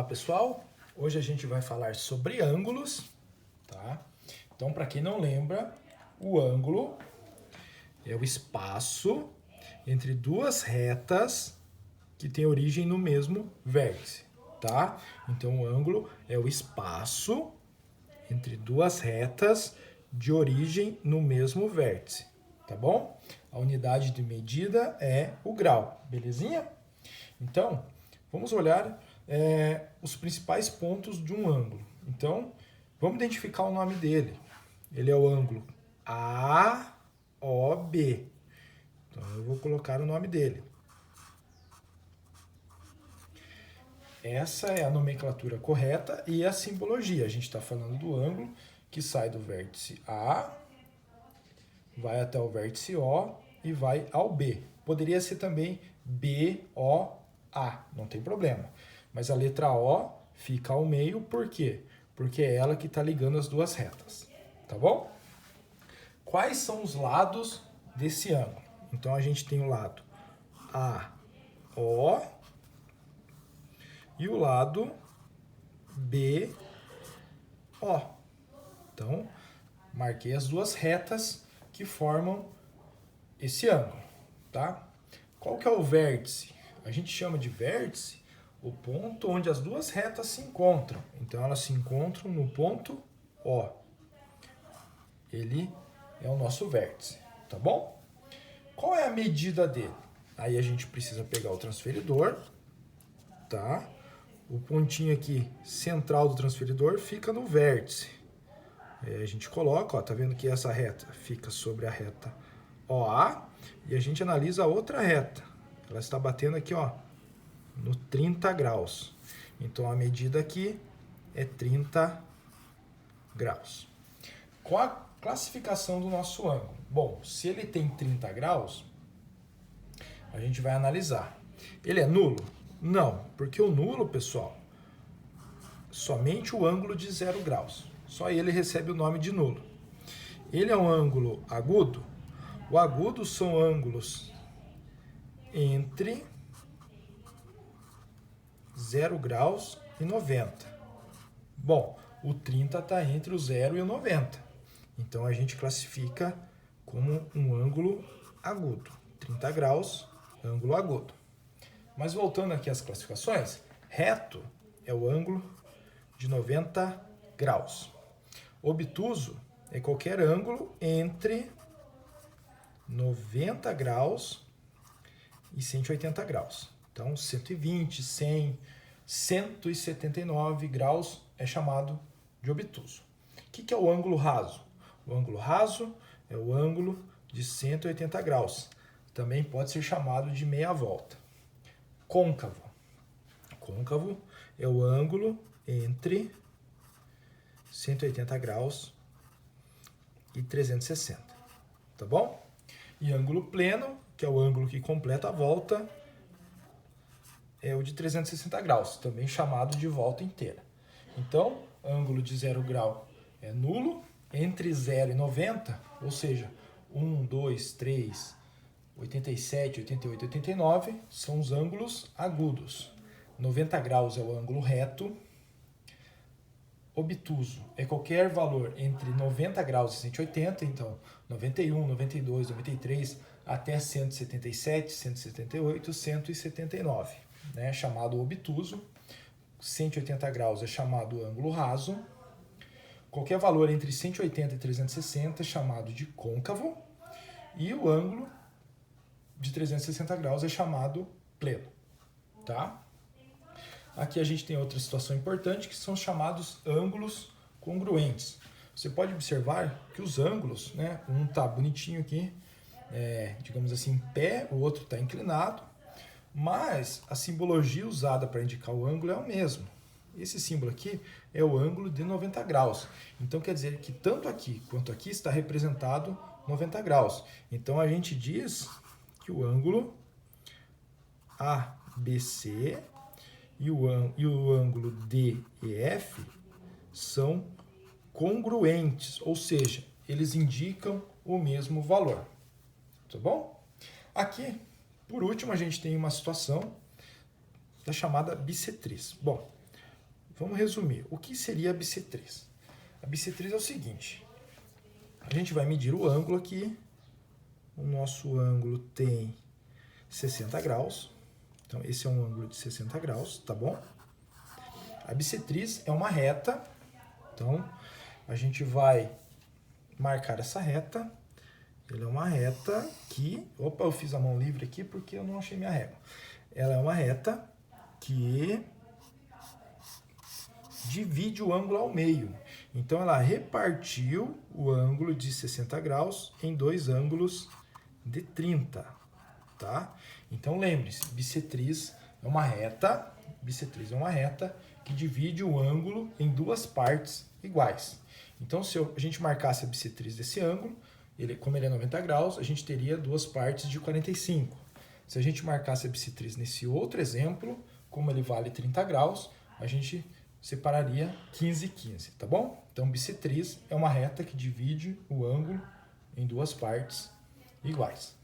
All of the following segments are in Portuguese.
pessoal, hoje a gente vai falar sobre ângulos, tá? Então, para quem não lembra, o ângulo é o espaço entre duas retas que têm origem no mesmo vértice, tá? Então, o ângulo é o espaço entre duas retas de origem no mesmo vértice, tá bom? A unidade de medida é o grau, belezinha? Então, vamos olhar os principais pontos de um ângulo. Então, vamos identificar o nome dele. Ele é o ângulo AOB. Então, eu vou colocar o nome dele. Essa é a nomenclatura correta e a simbologia. A gente está falando do ângulo que sai do vértice A, vai até o vértice O e vai ao B. Poderia ser também BOA, não tem problema. Mas a letra O fica ao meio, por quê? Porque é ela que está ligando as duas retas, tá bom? Quais são os lados desse ângulo? Então a gente tem o lado AO e o lado BO. Então, marquei as duas retas que formam esse ângulo, tá? Qual que é o vértice? A gente chama de vértice o ponto onde as duas retas se encontram. Então, elas se encontram no ponto O. Ele é o nosso vértice, tá bom? Qual é a medida dele? Aí a gente precisa pegar o transferidor, tá? O pontinho aqui central do transferidor fica no vértice. Aí a gente coloca, ó, tá vendo que essa reta fica sobre a reta OA e a gente analisa a outra reta. Ela está batendo aqui, ó, no 30 graus. Então a medida aqui é 30 graus. Qual a classificação do nosso ângulo? Bom, se ele tem 30 graus, a gente vai analisar. Ele é nulo? Não, porque o nulo, pessoal, somente o ângulo de 0 graus. Só ele recebe o nome de nulo. Ele é um ângulo agudo? O agudo são ângulos entre 0 graus e 90. Bom, o 30 está entre o 0 e o 90. Então a gente classifica como um ângulo agudo. 30 graus, ângulo agudo. Mas voltando aqui às classificações, reto é o ângulo de 90 graus. Obtuso é qualquer ângulo entre 90 graus e 180 graus. Então, 120, 100, 179 graus é chamado de obtuso. O que é o ângulo raso? O ângulo raso é o ângulo de 180 graus. Também pode ser chamado de meia volta. Côncavo. Côncavo é o ângulo entre 180 graus e 360. Tá bom? E ângulo pleno, que é o ângulo que completa a volta, é o de 360 graus, também chamado de volta inteira. Então, ângulo de 0 grau é nulo, entre 0 e 90, ou seja, 1, 2, 3, 87, 88, 89, são os ângulos agudos. 90 graus é o ângulo reto. Obtuso é qualquer valor entre 90 graus e 180, então 91, 92, 93 até 177, 178, 179, né? Chamado obtuso. 180 graus é chamado ângulo raso. Qualquer valor entre 180 e 360 é chamado de côncavo. E o ângulo de 360 graus é chamado pleno, tá? Aqui a gente tem outra situação importante, que são chamados ângulos congruentes. Você pode observar que os ângulos, né, um está bonitinho aqui, digamos assim, em pé, o outro está inclinado, mas a simbologia usada para indicar o ângulo é o mesmo. Esse símbolo aqui é o ângulo de 90 graus. Então quer dizer que tanto aqui quanto aqui está representado 90 graus. Então a gente diz que o ângulo ABC e o ângulo DEF são congruentes, ou seja, eles indicam o mesmo valor. Tá bom? Aqui, por último, a gente tem uma situação da chamada bissetriz. Bom, vamos resumir. O que seria a bissetriz? A bissetriz é o seguinte. A gente vai medir o ângulo aqui. O nosso ângulo tem 60 graus. Então, esse é um ângulo de 60 graus, tá bom? A bissetriz é uma reta. Então, a gente vai marcar essa reta. Ela é uma reta que... Opa, eu fiz a mão livre aqui porque eu não achei minha régua. Ela é uma reta que divide o ângulo ao meio. Então, ela repartiu o ângulo de 60 graus em dois ângulos de 30, tá? Então, lembre-se, bissetriz é uma reta que divide o ângulo em duas partes iguais. Então, se a gente marcasse a bissetriz desse ângulo, como ele é 90 graus, a gente teria duas partes de 45. Se a gente marcasse a bissetriz nesse outro exemplo, como ele vale 30 graus, a gente separaria 15 e 15, tá bom? Então, bissetriz é uma reta que divide o ângulo em duas partes iguais.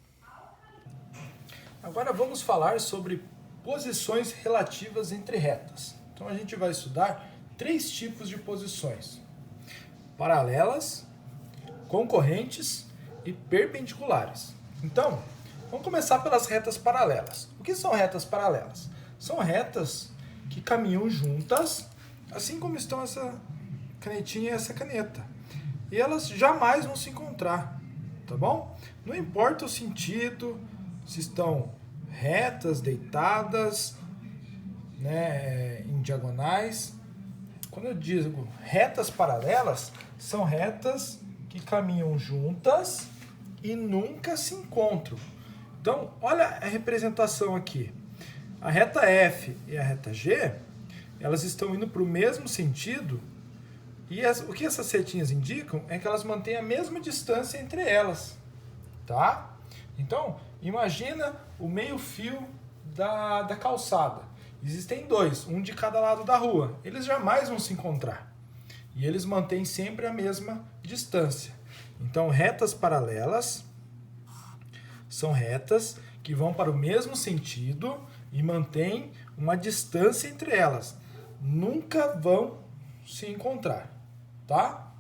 Agora vamos falar sobre posições relativas entre retas. Então, a gente vai estudar 3 tipos de posições: paralelas, concorrentes e perpendiculares. Então, vamos começar pelas retas paralelas. O que são retas paralelas? São retas que caminham juntas, assim como estão essa canetinha e essa caneta. E elas jamais vão se encontrar, tá bom? Não importa o sentido, se estão retas, deitadas, né, em diagonais. Quando eu digo retas paralelas, são retas que caminham juntas e nunca se encontram. Então, olha a representação aqui. A reta F e a reta G, elas estão indo para o mesmo sentido, e o que essas setinhas indicam é que elas mantêm a mesma distância entre elas, tá? Então, imagina o meio-fio da calçada. Existem 2, um de cada lado da rua. Eles jamais vão se encontrar. E eles mantêm sempre a mesma distância. Então, retas paralelas são retas que vão para o mesmo sentido e mantêm uma distância entre elas. Nunca vão se encontrar, tá?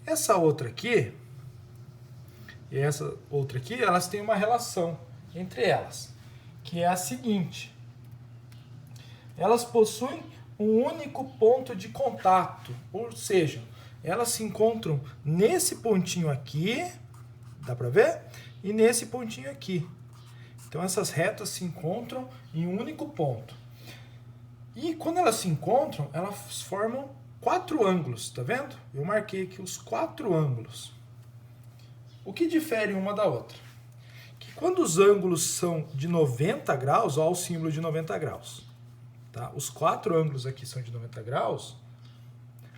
Essa outra aqui e essa outra aqui, elas têm uma relação entre elas, que é a seguinte: elas possuem um único ponto de contato, ou seja, elas se encontram nesse pontinho aqui, dá para ver? E nesse pontinho aqui. Então essas retas se encontram em um único ponto. E quando elas se encontram, elas formam 4 ângulos, tá vendo? Eu marquei aqui os 4 ângulos. O que difere uma da outra? Que quando os ângulos são de 90 graus, olha o símbolo de 90 graus. Tá? Os 4 ângulos aqui são de 90 graus,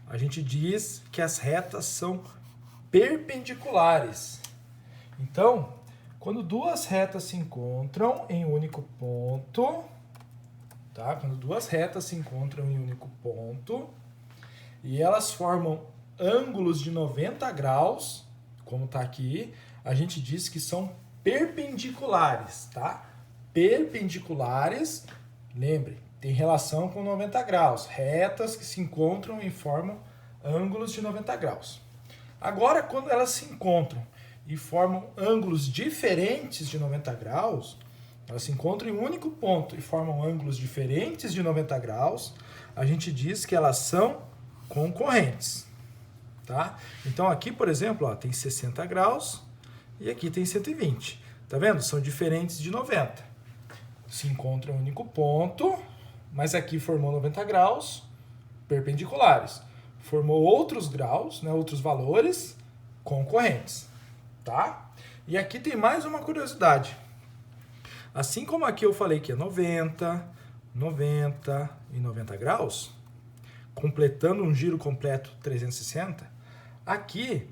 a gente diz que as retas são perpendiculares. Então, quando duas retas se encontram em um único ponto, tá? Quando duas retas se encontram em um único ponto e elas formam ângulos de 90 graus, como está aqui, a gente diz que são perpendiculares, tá? Perpendiculares, lembre, tem relação com 90 graus, retas que se encontram e formam ângulos de 90 graus. Agora, quando elas se encontram e formam ângulos diferentes de 90 graus, elas se encontram em um único ponto e formam ângulos diferentes de 90 graus, a gente diz que elas são concorrentes, tá? Então aqui, por exemplo, ó, tem 60 graus e aqui tem 120, tá vendo? São diferentes de 90. Se encontram em um único ponto, mas aqui formou 90 graus perpendiculares. Formou outros graus, né, outros valores concorrentes, tá? E aqui tem mais uma curiosidade. Assim como aqui eu falei que é 90, 90 e 90 graus, completando um giro completo 360, aqui,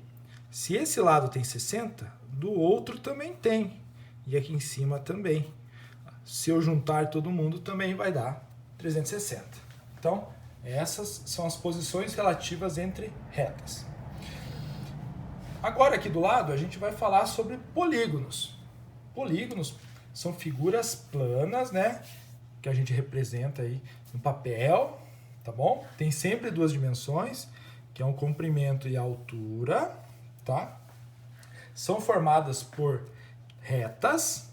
se esse lado tem 60, do outro também tem. E aqui em cima também. Se eu juntar todo mundo, também vai dar 360. Então, essas são as posições relativas entre retas. Agora, aqui do lado, a gente vai falar sobre polígonos. Polígonos são figuras planas, né? Que a gente representa aí no papel, tá bom? Tem sempre duas dimensões, que é o comprimento e a altura, tá? São formadas por retas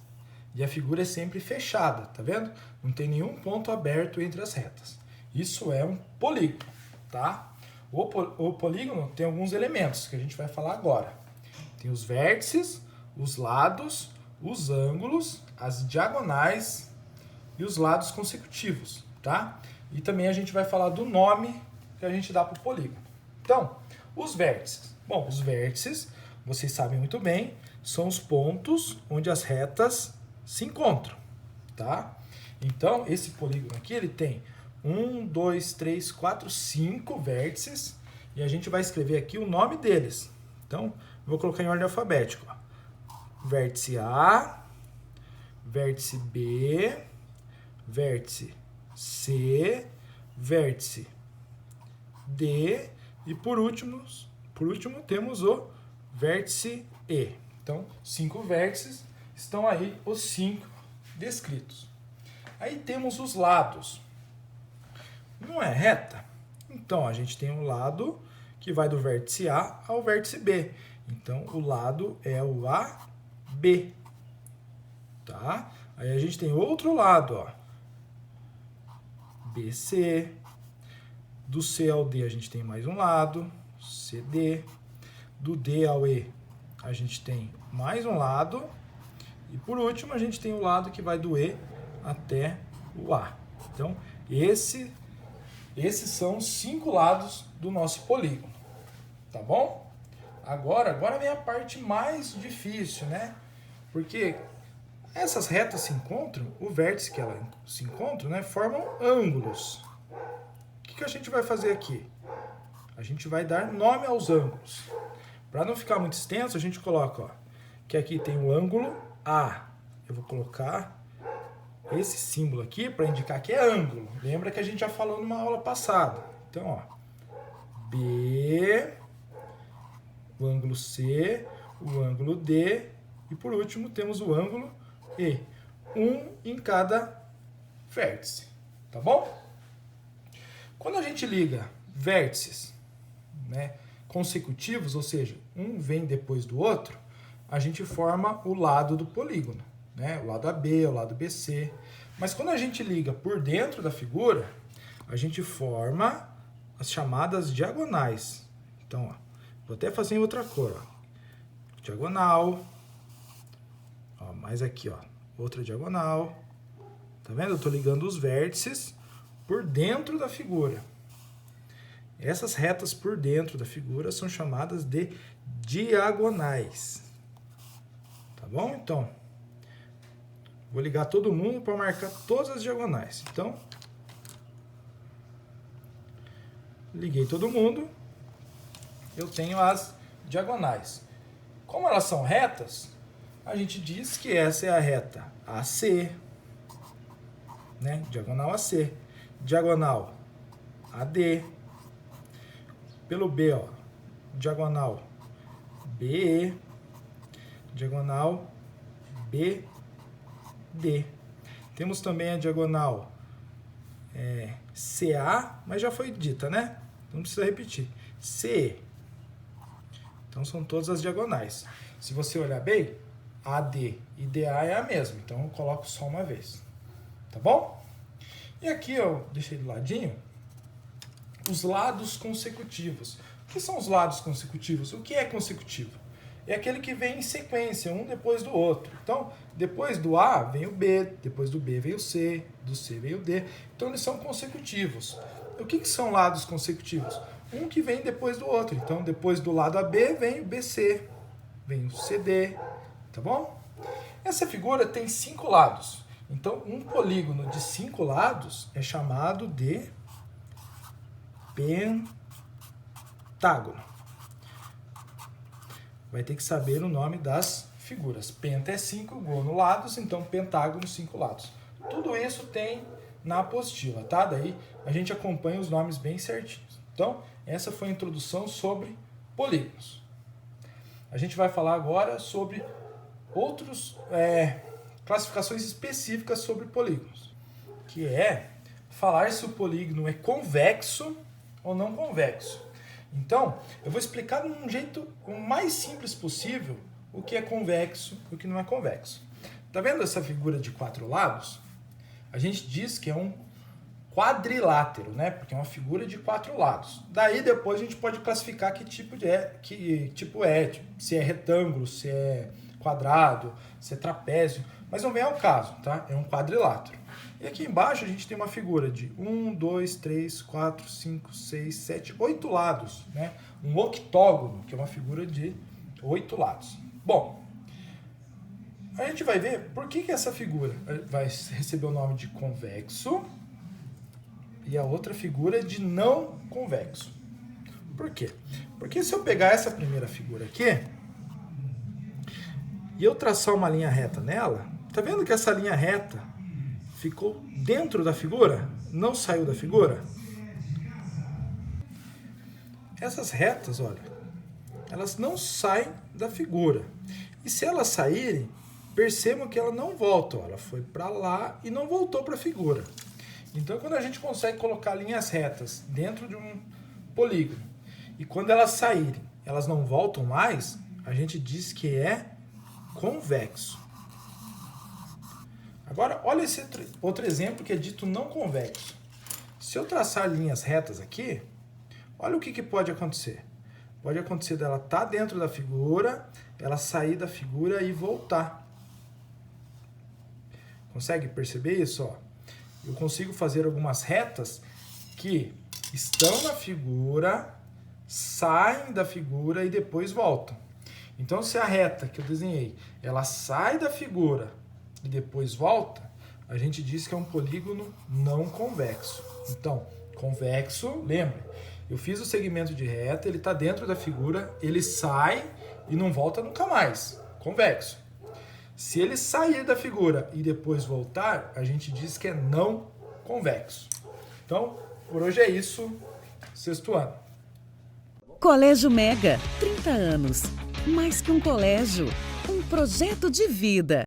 e a figura é sempre fechada, tá vendo? Não tem nenhum ponto aberto entre as retas. Isso é um polígono, tá? O polígono tem alguns elementos que a gente vai falar agora. Tem os vértices, os lados, os ângulos, as diagonais e os lados consecutivos, tá? E também a gente vai falar do nome que a gente dá para o polígono. Então, os vértices. Bom, os vértices, vocês sabem muito bem, são os pontos onde as retas se encontram, tá? Então, esse polígono aqui, ele tem 1, 2, 3, 4, 5 vértices e a gente vai escrever aqui o nome deles. Então, eu vou colocar em ordem alfabética. Ó. Vértice A, vértice B, vértice C, vértice D e por último temos o vértice E. Então, 5 vértices, estão aí os 5 descritos. Aí temos os lados. Não é reta? Então, a gente tem um lado que vai do vértice A ao vértice B. Então, o lado é o AB. Tá? Aí a gente tem outro lado, ó. BC. Do C ao D a gente tem mais um lado, CD. Do D ao E a gente tem mais um lado. E por último a gente tem o lado que vai do E até o A. Então, esses são os 5 lados do nosso polígono, tá bom? Agora vem a parte mais difícil, né? Porque essas retas se encontram, o vértice que elas se encontram, né, formam ângulos. O que a gente vai fazer aqui? A gente vai dar nome aos ângulos. Para não ficar muito extenso, a gente coloca, ó, que aqui tem o ângulo A. Eu vou colocar esse símbolo aqui para indicar que é ângulo. Lembra que a gente já falou numa aula passada. Então, ó, B, o ângulo C, o ângulo D e por último temos o ângulo E. Um em cada vértice, tá bom? Quando a gente liga vértices, né, consecutivos, ou seja, um vem depois do outro, a gente forma o lado do polígono, né? O lado AB, o lado BC. Mas quando a gente liga por dentro da figura, a gente forma as chamadas diagonais. Então, ó, vou até fazer em outra cor. Ó. Diagonal. Ó, mais aqui, ó, outra diagonal. Tá vendo? Eu estou ligando os vértices por dentro da figura. Essas retas por dentro da figura são chamadas de diagonais. Tá bom? Então, vou ligar todo mundo para marcar todas as diagonais. Então, liguei todo mundo. Eu tenho as diagonais. Como elas são retas, a gente diz que essa é a reta AC, né? Diagonal AC. Diagonal AD. Pelo B, ó, diagonal BE, diagonal BD. Temos também a diagonal CA, mas já foi dita, né? Não precisa repetir. CE. Então são todas as diagonais. Se você olhar bem, AD e DA é a mesma, então eu coloco só uma vez. Tá bom? E aqui eu deixei do ladinho os lados consecutivos. O que são os lados consecutivos? O que é consecutivo? É aquele que vem em sequência, um depois do outro. Então, depois do A vem o B, depois do B vem o C, do C vem o D. Então, eles são consecutivos. O que são lados consecutivos? Um que vem depois do outro. Então, depois do lado AB vem o BC, vem o CD, tá bom? Essa figura tem 5 lados. Então, um polígono de 5 lados é chamado de pentágono. Vai ter que saber o nome das figuras. Penta é 5, gono lados, então pentágono 5 lados. Tudo isso tem na apostila, tá? Daí a gente acompanha os nomes bem certinhos. Então, essa foi a introdução sobre polígonos. A gente vai falar agora sobre outras classificações específicas sobre polígonos, que é falar se o polígono é convexo ou não convexo. Então, eu vou explicar de um jeito o mais simples possível o que é convexo e o que não é convexo. Tá vendo essa figura de 4 lados? A gente diz que é um quadrilátero, né? Porque é uma figura de 4 lados. Daí depois a gente pode classificar que tipo é, se é retângulo, se é quadrado, se é trapézio, mas não vem ao caso, tá? É um quadrilátero. E aqui embaixo a gente tem uma figura de 1, 2, 3, 4, 5, 6, 7, 8 lados, né? Um octógono, que é uma figura de 8 lados. Bom, a gente vai ver por que essa figura vai receber o nome de convexo e a outra figura de não convexo. Por quê? Porque se eu pegar essa primeira figura aqui e eu traçar uma linha reta nela, tá vendo que essa linha reta ficou dentro da figura? Não saiu da figura? Essas retas, olha, elas não saem da figura. E se elas saírem, percebam que ela não volta. Ó, ela foi para lá e não voltou para a figura. Então, quando a gente consegue colocar linhas retas dentro de um polígono e quando elas saírem, elas não voltam mais, a gente diz que é convexo. Agora, olha esse outro exemplo que é dito não convexo. Se eu traçar linhas retas aqui, olha o que pode acontecer. Pode acontecer dela estar dentro da figura, ela sair da figura e voltar. Consegue perceber isso? Ó? Eu consigo fazer algumas retas que estão na figura, saem da figura e depois voltam. Então, se a reta que eu desenhei, ela sai da figura e depois volta, a gente diz que é um polígono não convexo. Então, convexo, lembre, eu fiz o segmento de reta, ele está dentro da figura, ele sai e não volta nunca mais. Convexo. Se ele sair da figura e depois voltar, a gente diz que é não convexo. Então, por hoje é isso. Sexto ano. Colégio Mega, 30 anos. Mais que um colégio, um projeto de vida.